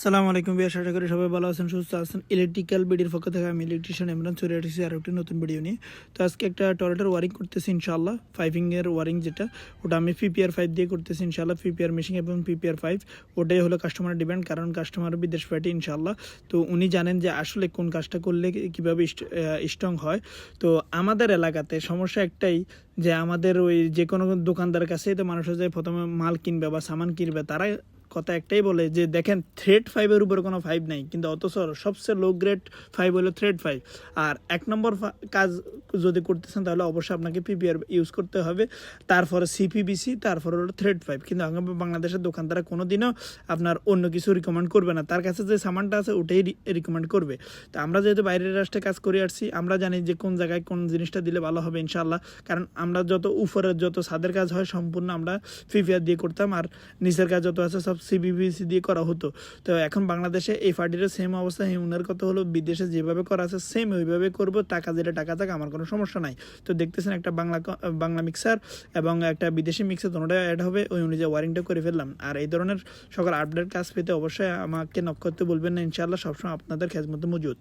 আসসালামু আলাইকুম বিয়ার, আশা করি সবাই ভালো আছেন, সুস্থ আছেন। ইলেকট্রিক্যাল বিডির পক্ষ থেকে আমি ইলেকট্রিশিয়ান ইমরান চলে আসছি আর একটি নতুন ভিডিও নিয়ে। তো আজকে একটা টয়লেটের ওয়ারিং করতেছি ইনশাআল্লাহ। ফাইভিংয়ের ওয়ারিং যেটা, ওটা আমি PPR5 দিয়ে করতেছি ইনশাআল্লাহ। PPR মেশিন এবং PPR5 ওটাই হলো কাস্টমারের ডিমান্ড, কারণ কাস্টমার বিদেশ পার্টি ইনশাআল্লাহ। তো উনি জানেন যে আসলে কোন কাজটা করলে কীভাবে স্ট্রং হয়। তো আমাদের এলাকাতে সমস্যা একটাই, যে আমাদের ওই যে কোনো দোকানদারের কাছেই তো মানুষ যায় প্রথমে মাল কিনবে বা সামান কিনবে, তারা কথা একটাই বলে যে দেখেন থ্রেড 5-এর উপরে কোনো 5 নাই, কিন্তু অথচ সবচেয়ে লো গ্রেড 5 হলো থ্রেড 5। আর এক নম্বর কাজ যদি করতেছেন তাহলে অবশ্যই আপনাকে PPR ইউজ করতে হবে, তারপরে CPVC, তারপরে হলো থ্রেড 5। কিন্তু বাংলাদেশের দোকানদারা কোনো দিনও আপনার অন্য কিছু রিকমেন্ড করবে না, তার কাছে যে সামানটা আছে ওটাই রিকমেন্ড করবে। তো আমরা যেহেতু বাইরের রাষ্ট্রে কাজ করে আসছি, আমরা জানি যে কোন জায়গায় কোন জিনিসটা দিলে ভালো হবে ইনশাআল্লাহ। কারণ আমরা যত উপরের যত ছাদের কাজ হয় সম্পূর্ণ আমরা PPR দিয়ে করতাম, আর নিচের কাজ যত আছে সব CPVC দিয়ে করা হতো। তো এখন বাংলাদেশে এই ফার্টির সেম অবস্থা। ওনার কথা হলো বিদেশে যেভাবে করা আছে সেম ওইভাবে করবো, টাকা যেটা টাকা থাক, আমার কোনো সমস্যা নাই। তো দেখতেছেন একটা বাংলা মিক্সার এবং একটা বিদেশি মিক্সার দুটোটা অ্যাড হবে, ওই অনুযায়ী ওয়ারিংটা করে ফেললাম। আর এই ধরনের সকল আপডেট কাজ পেতে অবশ্যই আমাকে নক করতে বলবেন না, ইনশাআল্লাহ সবসময় আপনাদের খেজমতে মজুদ।